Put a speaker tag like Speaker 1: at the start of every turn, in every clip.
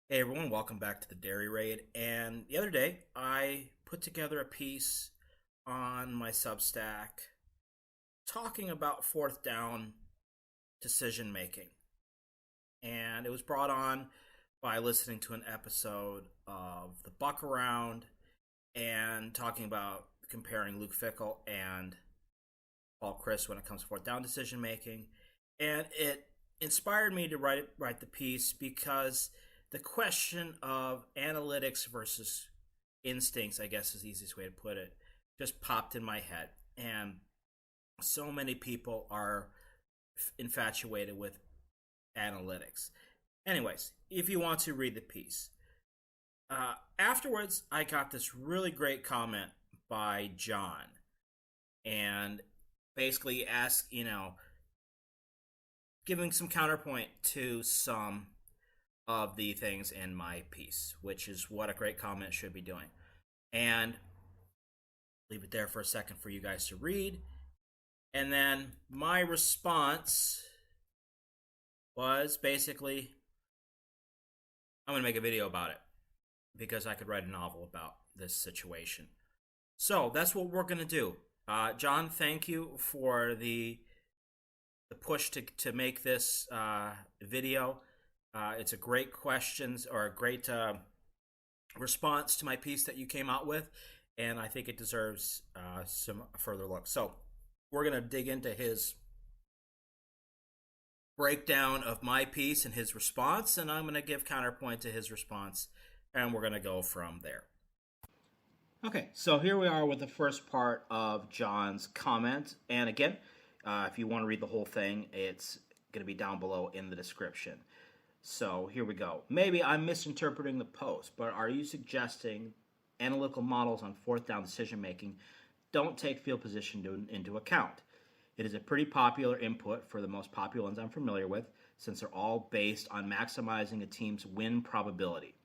Speaker 1: Hey everyone, welcome back to the Dairy Raid. And the other day, I put together a piece on my Substack talking about fourth down decision making. And it was brought on by listening to an episode of The Buck Around and talking about comparing Luke Fickell and Paul Chryst when it comes to fourth down decision making. And it inspired me to write the piece because the question of analytics versus instincts, I guess is the easiest way to put it, just popped in my head. And so many people are infatuated with analytics. Anyways, if you want to read the piece, afterwards, I got this really great comment by John, and basically asked, giving some counterpoint to some of the things in my piece, which is what a great comment should be doing. And leave it there for a second for you guys to read. And then my response was basically, I'm going to make a video about it because I could write a novel about this situation. So that's what we're going to do. John, thank you for the push to make this video. It's a great questions or a great response to my piece that you came out with, and I think it deserves some further look. So we're going to dig into his breakdown of my piece and his response, and I'm going to give counterpoint to his response, and we're going to go from there. Okay, so here we are with the first part of John's comment. And again, if you want to read the whole thing, it's going to be down below in the description. So here we go. Maybe I'm misinterpreting the post, but are you suggesting analytical models on fourth down decision making don't take field position into account? It is a pretty popular input for the most popular ones I'm familiar with, since they're all based on maximizing a team's win probability.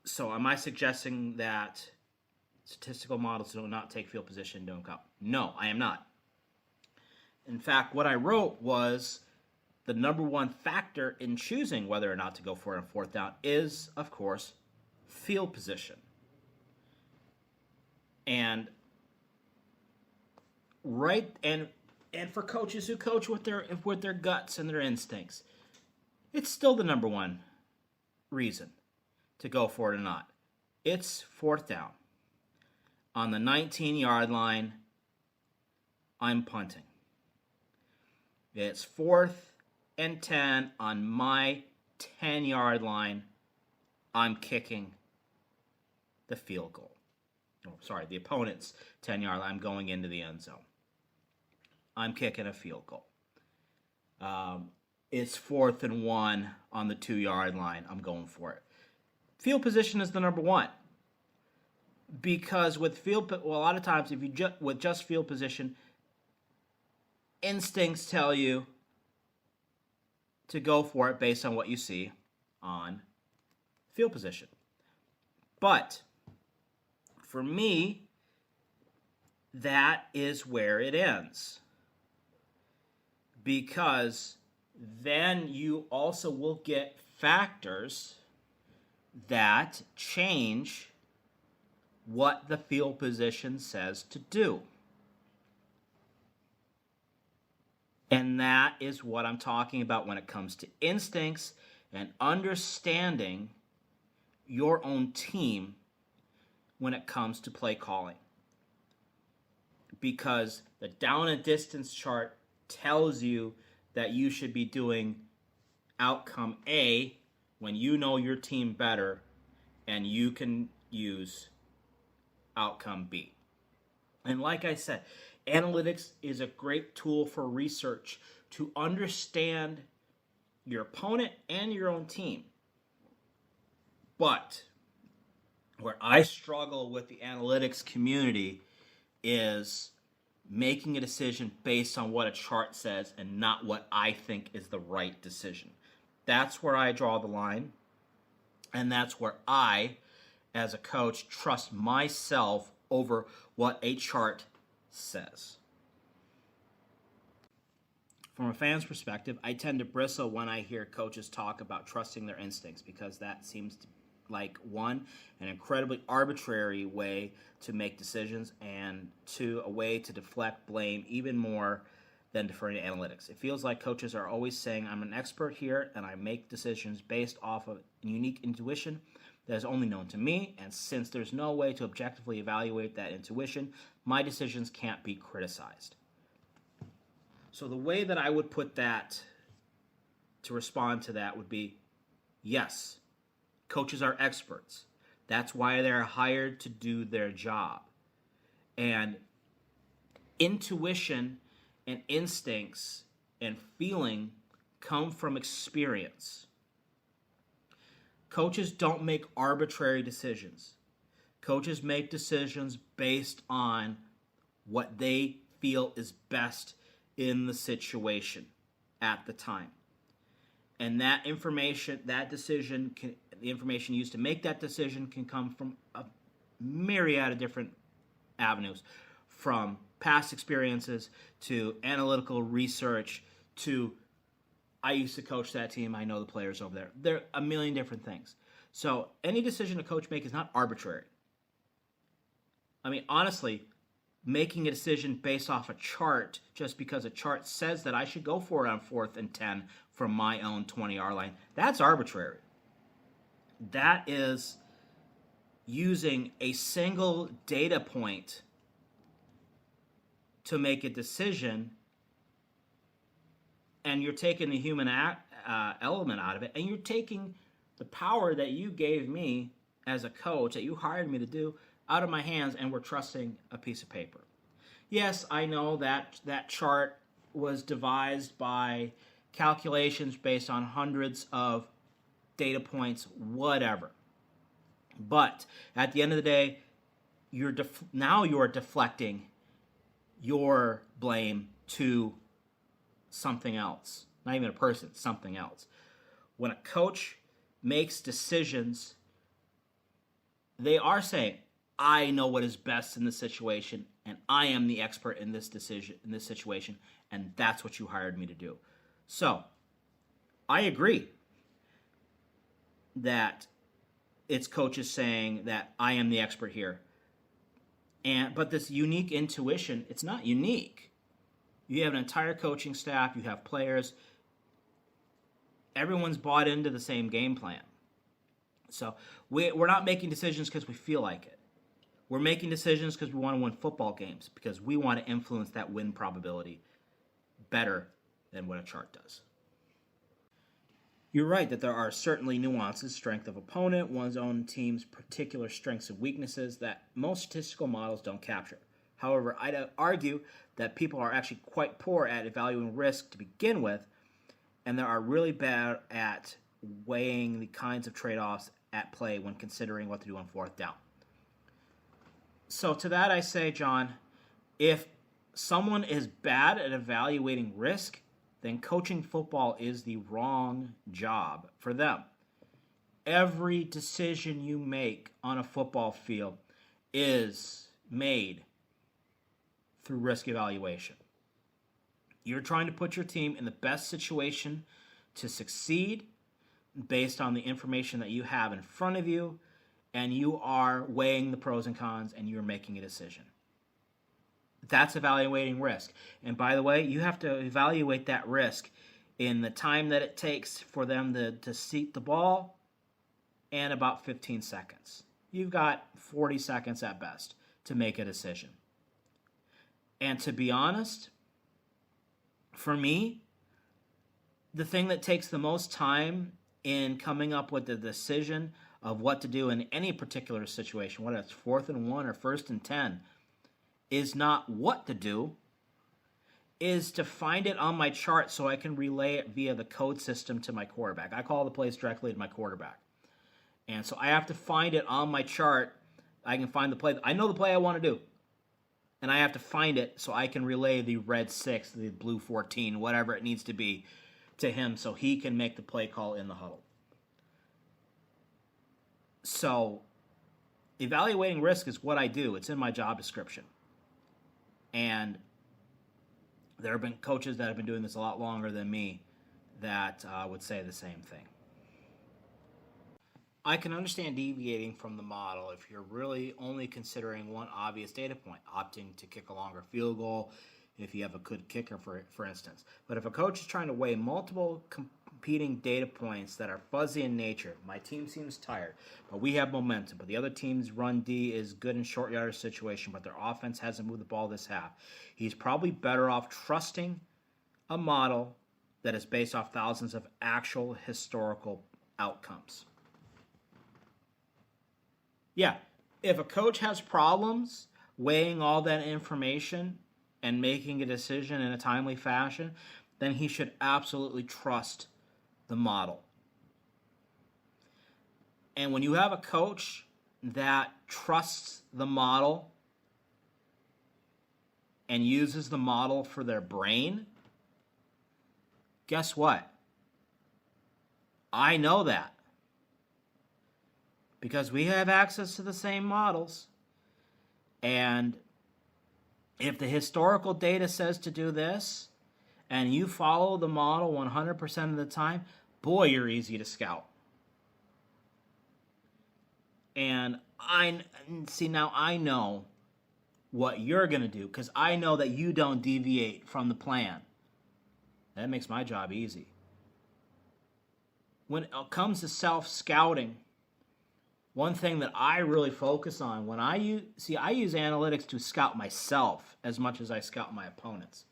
Speaker 1: So am I suggesting that statistical models do not take field position into account? No, I am not. In fact, what I wrote was the number one factor in choosing whether or not to go for it on fourth down is, of course, field position. And for coaches who coach with their guts and their instincts, it's still the number one reason to go for it or not. It's fourth down. On the 19-yard line, I'm punting. It's 4th and 10 on my 10-yard line. I'm kicking the field goal. The opponent's 10-yard line. I'm going into the end zone. I'm kicking a field goal. It's 4th and 1 on the 2-yard line. I'm going for it. Field position is the number one. Because with a lot of times, if you with just field position, instincts tell you to go for it based on what you see on field position. But for me, that is where it ends. Because then you also will get factors that change what the field position says to do. And that is what I'm talking about when it comes to instincts and understanding your own team when it comes to play calling. Because the down and distance chart tells you that you should be doing outcome A when you know your team better and you can use outcome B. And like I said, analytics is a great tool for research to understand your opponent and your own team. But where I struggle with the analytics community is making a decision based on what a chart says and not what I think is the right decision. That's where I draw the line, and that's where I, as a coach, trust myself over what a chart says. from a fan's perspective, I tend to bristle when I hear coaches talk about trusting their instincts, because that seems to, like, one, an incredibly arbitrary way to make decisions, and two, a way to deflect blame even more than deferring to analytics. It feels like coaches are always saying, I'm an expert here and I make decisions based off of unique intuition that is only known to me, and since there's no way to objectively evaluate that intuition, my decisions can't be criticized. So the way that I would put that to respond to that would be, yes, coaches are experts. That's why they're hired to do their job. And intuition and instincts and feeling come from experience. Coaches don't make arbitrary decisions. Coaches make decisions based on what they feel is best in the situation at the time. And that information, that decision, the information used to make that decision can come from a myriad of different avenues, from past experiences to analytical research to, I used to coach that team, I know the players over there. There are a million different things. So any decision a coach makes is not arbitrary. I mean, honestly, making a decision based off a chart just because a chart says that I should go for it on 4th and 10 from my own 20-yard line, that's arbitrary. That is using a single data point to make a decision, and you're taking the human element out of it, and you're taking the power that you gave me as a coach, that you hired me to do, out of my hands, and we're trusting a piece of paper. Yes, I know that that chart was devised by calculations based on hundreds of data points, whatever. But at the end of the day, now you're deflecting your blame to something else. Not even a person, something else. When a coach makes decisions, they are saying, I know what is best in this situation, and I am the expert in this decision, in this situation, and that's what you hired me to do. So, I agree that it's coaches saying that I am the expert here. But this unique intuition, it's not unique. You have an entire coaching staff, you have players. Everyone's bought into the same game plan. So we're not making decisions because we feel like it. We're making decisions because we want to win football games, because we want to influence that win probability better than what a chart does. You're right that there are certainly nuances, strength of opponent, one's own team's particular strengths and weaknesses that most statistical models don't capture. However, I'd argue that people are actually quite poor at evaluating risk to begin with, and they are really bad at weighing the kinds of trade-offs at play when considering what to do on 4th down. So to that I say, John, if someone is bad at evaluating risk, then coaching football is the wrong job for them. Every decision you make on a football field is made through risk evaluation. You're trying to put your team in the best situation to succeed based on the information that you have in front of you, and you are weighing the pros and cons, and you're making a decision. That's evaluating risk. And by the way, you have to evaluate that risk in the time that it takes for them to seat the ball and about 15 seconds. You've got 40 seconds at best to make a decision. And to be honest, for me, the thing that takes the most time in coming up with the decision of what to do in any particular situation, whether it's 4th and 1 or 1st and 10, is not what to do, is to find it on my chart so I can relay it via the code system to my quarterback. I call the plays directly to my quarterback. And so I have to find it on my chart. I can find the play. I know the play I want to do. And I have to find it so I can relay the red 6, the blue 14, whatever it needs to be, to him so he can make the play call in the huddle. So evaluating risk is what I do. It's in my job description. And
Speaker 2: There have been coaches that have been doing this a lot longer than me that would say the same thing. I can understand deviating from the model if you're really only considering one obvious data point, opting to kick a longer field goal if you have a good kicker, for instance. But if a coach is trying to weigh multiple competing data points that are fuzzy in nature, my team seems tired, but we have momentum, but the other team's run D is good in short yardage situation, but their offense hasn't moved the ball this half, he's probably better off trusting a model that is based off thousands of actual historical outcomes. Yeah, if a coach has problems weighing all that information and making a decision in a timely fashion, then he should absolutely trust the model. And when you have a coach that trusts the model and uses the model for their brain, guess what? I know that. Because we have access to the same models. And if the historical data says to do this, and you follow the model 100% of the time, boy, you're easy to scout. And now I know what you're going to do, because I know that you don't deviate from the plan. That makes my job easy. When it comes to self-scouting, one thing that I really focus on when I use analytics to scout myself as much as I scout my opponents,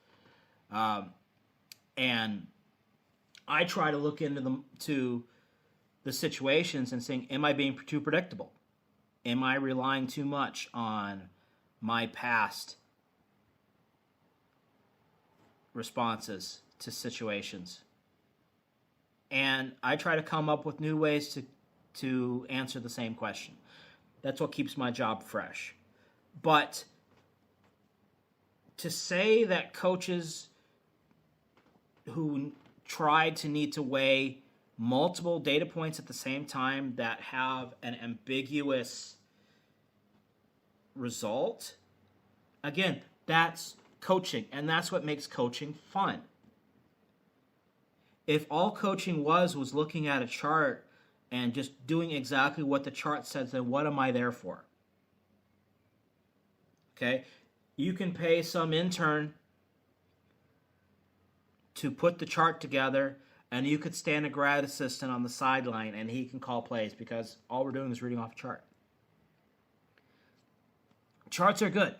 Speaker 2: and I try to look into the situations and saying, am I being too predictable? Am I relying too much on my past responses to situations? And I try to come up with new ways to answer the same question. That's what keeps my job fresh. But to say that coaches who need to weigh multiple data points at the same time that have an ambiguous result, again, that's coaching, and that's what makes coaching fun. If all coaching was looking at a chart and just doing exactly what the chart says, then what am I there for? Okay? You can pay some intern to put the chart together, and you could stand a grad assistant on the sideline and he can call plays because all we're doing is reading off a chart. Charts are good.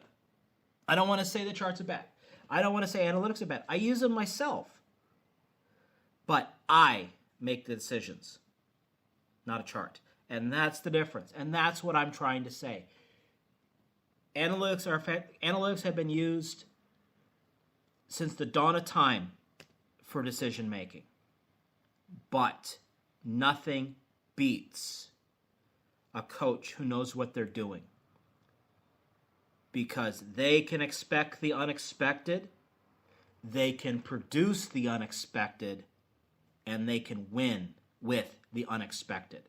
Speaker 2: I don't want to say the charts are bad. I don't want to say analytics are bad. I use them myself. But I make the decisions, not a chart. And that's the difference. And that's what I'm trying to say. Analytics have been used since the dawn of time for decision making. But nothing beats a coach who knows what they're doing. Because they can expect the unexpected, they can produce the unexpected, and they can win with the unexpected.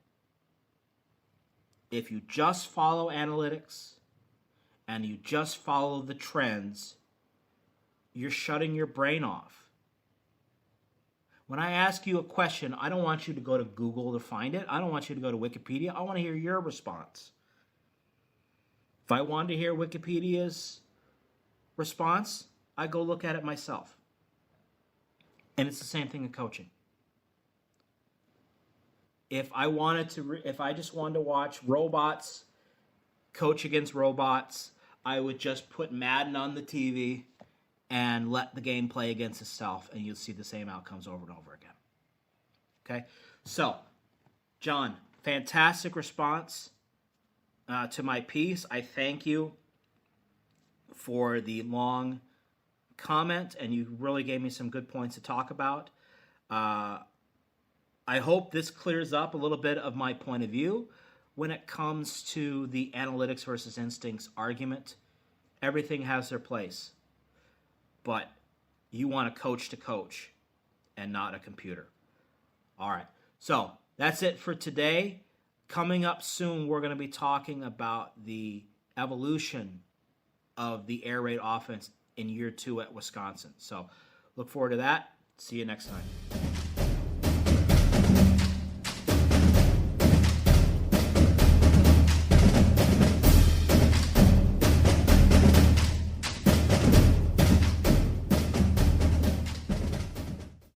Speaker 2: If you just follow analytics and you just follow the trends, you're shutting your brain off. When I ask you a question, I don't want you to go to Google to find it. I don't want you to go to Wikipedia. I want to hear your response. If I wanted to hear Wikipedia's response, I go look at it myself. And it's the same thing in coaching. If I just wanted to watch robots coach against robots, I would just put Madden on the TV and let the game play against itself, and you'll see the same outcomes over and over again. Okay? So, John, fantastic response to my piece. I thank you for the long comment, and you really gave me some good points to talk about. I hope this clears up a little bit of my point of view when it comes to the analytics versus instincts argument. Everything has their place, but you want a coach to coach and not a computer. All right, so that's it for today. Coming up soon, we're going to be talking about the evolution of the air raid offense in year 2 at Wisconsin. So look forward to that. See you next time.